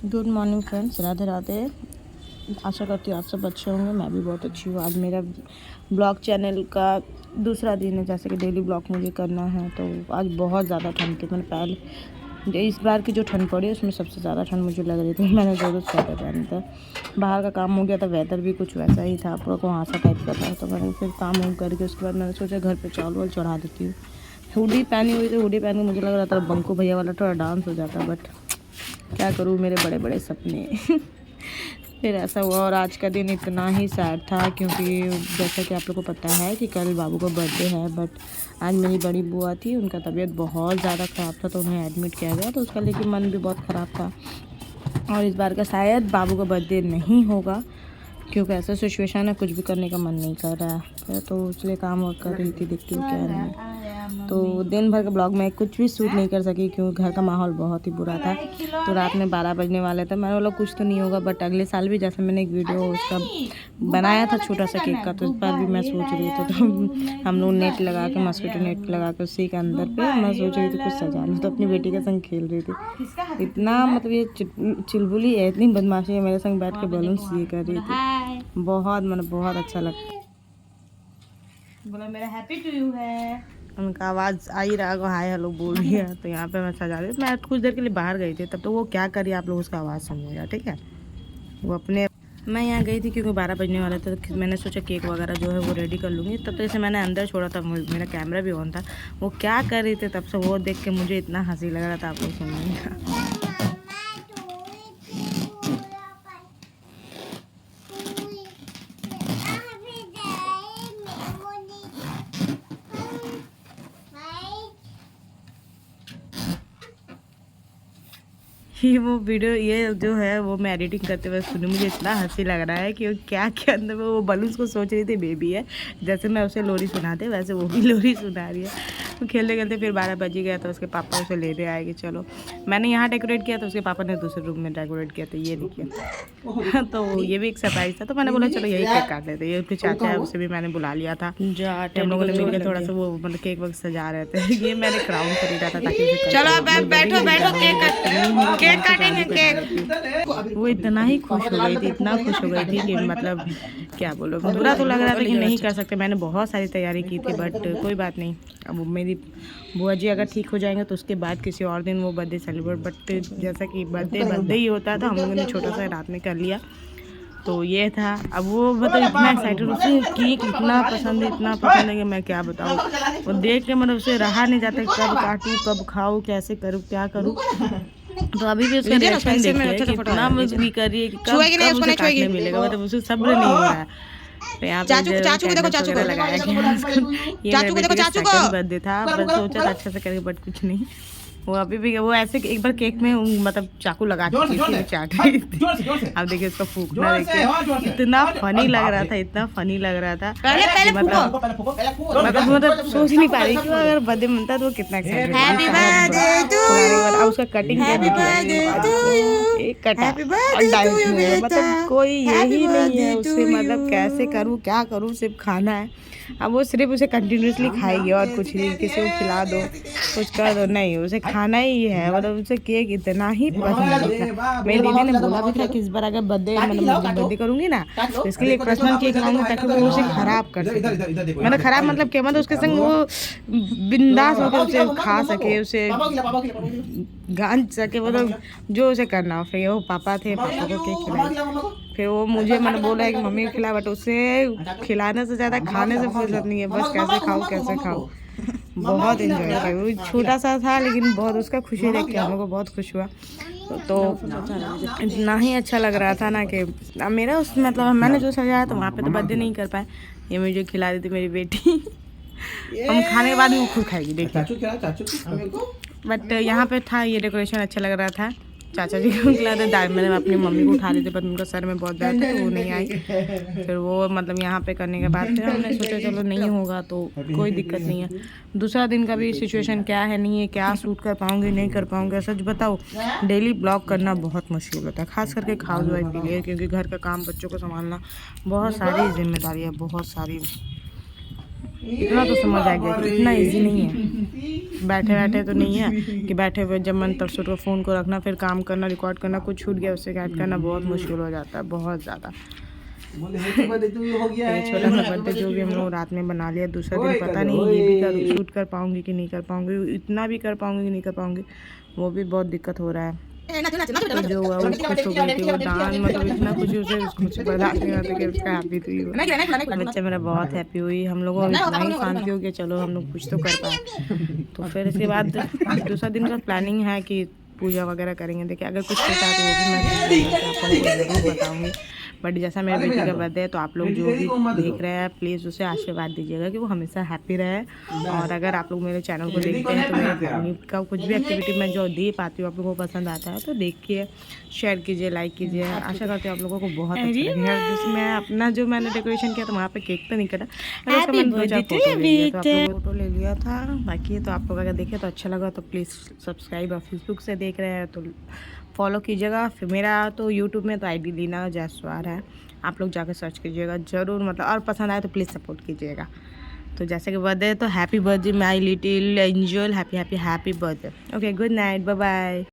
Good morning friends, Radhe Radhe. आशा करती हूँ आप सब अच्छे होंगे। मैं भी बहुत अच्छी हूँ। आज मेरा ब्लॉग चैनल का दूसरा दिन है। जैसे कि डेली ब्लॉग मुझे करना है, तो आज बहुत ज़्यादा ठंड थी। मैंने पहले इस बार की जो ठंड पड़ी उसमें सबसे ज़्यादा ठंड मुझे लग रही थी। मैंने 2 स्वेटर पहने थे। बाहर का काम हो गया था, वेदर भी कुछ वैसा ही था, पूरा कुहासा टाइप का था। तो मैंने फिर काम वाम करके उसके बाद मैंने सोचा घर पर चावल वाल चढ़ा देती हूँ। हुडी पहनी हुई थी, हुडी पहन के मुझे लग रहा था बंकू भैया वाला थोड़ा डांस हो जाता, बट क्या करूँ, मेरे बड़े बड़े सपने। फिर ऐसा हुआ। और आज का दिन इतना ही सैड था क्योंकि जैसा कि आप लोगों को पता है कि कल बाबू का बर्थडे है, बट आज मेरी बड़ी बुआ थी, उनका तबीयत बहुत ज़्यादा ख़राब था, तो उन्हें एडमिट किया गया। तो उसका लेकिन मन भी बहुत ख़राब था। और इस बार का शायद बाबू का बर्थडे नहीं होगा क्योंकि ऐसा सिचुएशन है, कुछ भी करने का मन नहीं कर रहा है। तो इसलिए काम वर्क कर रही थी, देखती हूँ क्या नहीं है। तो दिन भर का ब्लॉग में कुछ भी शूट नहीं कर सकी क्योंकि घर का माहौल बहुत ही बुरा था। तो रात में 12 बजने वाले थे। मैंने बोला कुछ तो नहीं होगा, बट अगले साल भी जैसे मैंने एक वीडियो उसका बनाया था छोटा सा केक का, तो इस बार भी मैं सोच रही थी। तो हम लोग नेट लगा के, मस्किटो नेट लगा के उसी के अंदर पे मैं सोच रही थी कुछ सजा लूँ। तो अपनी बेटी के संग खेल रही थी। इतना मतलब ये चुलबुली है, इतनी बदमाशी है, मेरे संग बैठ के बैलून्स ये कर रही थी। बहुत मतलब बहुत अच्छा लगता। बोला मेरा हैप्पी टू यू है। उनका आवाज़ आ ही रहा, हाय हेलो बोल रही है। तो यहाँ पे मैं सजा रही थी। मैं कुछ देर के लिए बाहर गई थी, तब तो वो क्या करी आप लोग उसका आवाज़ सुनिएगा, ठीक है। वो अपने मैं यहाँ गई थी क्योंकि 12 बजने वाला था, तो मैंने सोचा केक वगैरह जो है वो रेडी कर लूँगी। तब तो इसे मैंने अंदर छोड़ा था, मेरा कैमरा भी ऑन था। वो क्या कर रही थी तब से, वो देख के मुझे इतना हंसी लग रहा था, आप लोग सुनिएगा। ये वो वीडियो ये जो है वो मैं एडिटिंग करते हुए सुनी, मुझे इतना हंसी लग रहा है कि क्या के अंदर वो बलून्स को सोच रही थी बेबी है। जैसे मैं उसे लोरी सुनाते वैसे वो भी लोरी सुना रही है। तो खेलते खेलते फिर 12 बज गया, तो उसके पापा उसे लेने आएंगे। चलो, मैंने यहाँ डेकोरेट किया, तो उसके पापा ने दूसरे रूम में डेकोरेट किया, तो ये नहीं किया। तो ये भी एक सरप्राइज था। तो मैंने बोला चलो यही केक काट लेते। ये उसके चाचा है, उसे भी मैंने बुला लिया था। हम लोगों ने मिलकर थोड़ा सा वो मतलब केक वक्त सजा रहे थे। ये मैंने क्राउन खरीदा था ताकि चलो अब बैठो बैठो, केक काटेंगे केक। वो इतना ही खुश हो गई थी, इतना खुश हो गई थी कि मतलब क्या बोलो, बुरा तो लग रहा था लेकिन नहीं कर सकते। मैंने बहुत सारी तैयारी की थी, बट कोई बात नहीं। अब मेरी बुआ जी अगर ठीक हो जाएंगे तो उसके बाद किसी और दिन वो बर्थडे सेलिब्रेट, बट जैसा कि बर्थडे ही होता था, हम लोगों ने छोटा सा रात में कर लिया। तो ये था। अब वो मतलब इतना एक्साइटेड, उसे केक इतना पसंद है कि मैं क्या बताऊँ। वो देख के मतलब उसे रहा नहीं जाता, कब काटूँ, कब खाऊँ, कैसे करूँ, क्या करूँ। तो अभी भी उसका रिएक्शन देखिए कि इतना मस्त भी कर रही है कि कब उसे काटने मिलेगा, मतलब उसे सब्र नहीं हो रहा है। तो यहाँ पे चाचू को देखो, चाचू को लगाया गया। चाचू को देखो, चाचू को बर्थडे था, बस सोचा था अच्छा से करेंगे, बट कुछ नहीं। वो अभी भी वो ऐसे एक बार केक में मतलब चाकू लगा के चाट रही थी। अब देखिए उसका फूकना, देखिए इतना फनी लग रहा था, इतना फनी लग रहा था। मतलब सोच नहीं पा रही कि अगर बर्थडे मनता तो वो कितना एक्साइटेड होगा। उसका कटिंग मतलब कोई यही नहीं है उससे, मतलब कैसे करूँ क्या करूँ, सिर्फ खाना है। अब वो सिर्फ उसे कंटिन्यूसली खाएगी और कुछ नहीं, किसी को खिला दो कुछ कर दो, नहीं उसे खाना ही है। मतलब उसे केक इतना ही पसंद है। मेरी दीदी ने बोला भी था कि इस बार अगर बर्थडे करूंगी ना तो इसके लिए एक पर्सनल केक लाऊंगी ताकि वो उसे खराब कर सके। मतलब खराब मतलब क्या, मतलब उसके संग वो बिंदास होकर उसे खा सके, उसे गांज सके, मतलब जो उसे करना हो। फिर वो पापा थे, पापा को केक खिलाया। फिर वो मुझे मैंने बोला है कि मम्मी को खिला, बट उसे खिलाने से ज़्यादा खाने से फुर्सत नहीं है, बस कैसे खाऊं कैसे खाऊं। बहुत एंजॉय किया। वो छोटा सा था लेकिन बहुत उसका खुशी देख के हम लोग को बहुत खुश हुआ। तो इतना ही अच्छा लग रहा था ना कि मेरा उस मतलब मैंने जो सजाया था वहाँ पे तो बर्थडे नहीं कर पाए। ये मुझे खिला रही थी मेरी बेटी। हम खाने के बाद भी वो खुद खाएगी, देखिए। बट यहाँ पे था, ये डेकोरेशन अच्छा लग रहा था। चाचा जी को खिला दे, मैंने अपनी मम्मी को उठा ली थी, पर उनका सर में बहुत दर्द है, वो नहीं आई। फिर वो मतलब यहाँ पे करने के बाद फिर हमने सोचा चलो नहीं होगा तो कोई दिक्कत नहीं है। दूसरा दिन का भी सिचुएशन क्या है नहीं है, क्या शूट कर पाऊँगी नहीं कर पाऊँगी। सच बताओ डेली ब्लॉग करना बहुत मुश्किल होता है, खास करके हाउस वाइफ के लिए, क्योंकि घर का काम, बच्चों को संभालना, बहुत सारी जिम्मेदारी है, बहुत सारी। इतना तो समझ आ गया कि इतना ईजी नहीं है। बैठे बैठे तो नहीं है कि बैठे हुए जब मन तब शूट को फ़ोन को रखना, फिर काम करना, रिकॉर्ड करना, कुछ छूट गया उससे ऐड करना बहुत मुश्किल हो जाता है, बहुत ज़्यादा। छोटा सा बर्थडे जो भी हम लोग रात में बना लिया, दूसरा दिन पता नहीं ये भी शूट कर पाऊँगी कि नहीं कर पाऊँगी, इतना भी कर पाऊँगी कि नहीं कर पाऊँगी, वो भी बहुत दिक्कत हो रहा है। तो जो हुआ वो खुश हो गई थी, वो डांस मतलब इतना खुशी उसे उसको बर्दाश्त नहीं होता कि उसका हैप्पी थी वो। बच्चा मेरा बहुत हैप्पी हुई, हम लोगों को इतना ही शांति हो गया, चलो हम लोग कुछ तो कर पाए। तो फिर इसके बाद दूसरा दिन का प्लानिंग है कि पूजा वगैरह करेंगे। देखिए अगर कुछ होता है तो वो भी मैं आपको ज़रूर बताऊँगी। बट जैसा मेरे बेटी का बर्थडे है तो आप लोग जो भी देख रहे हैं प्लीज़ उसे आशीर्वाद दीजिएगा कि वो हमेशा हैप्पी रहे। और अगर आप लोग मेरे चैनल को देखते हैं तो मेरी फैमिली का कुछ भी एक्टिविटी मैं जो दे पाती हूँ आप लोगों को पसंद आता है तो देखिए, शेयर कीजिए, लाइक कीजिए। आशा करती हूँ आप लोगों को बहुत अच्छा लगेगा। जैसे मैं अपना जो मैंने डेकोरेशन किया था वहाँ पे केक तो नहीं कटा, मैंने 2-4 फोटो ले लिया था, आप लोगों फोटो ले लिया था। बाकी तो आप लोग अगर देखें तो अच्छा लगा तो प्लीज़ सब्सक्राइब, और फेसबुक से देख रहे हैं तो फॉलो कीजिएगा। फिर मेरा तो यूट्यूब में तो ID लीना जयसवाल है, आप लोग जाकर सर्च कीजिएगा ज़रूर, मतलब और पसंद आए तो प्लीज़ सपोर्ट कीजिएगा। तो जैसे कि बर्थडे तो happy birthday my little angel, happy happy happy birthday. Okay, good night, bye bye.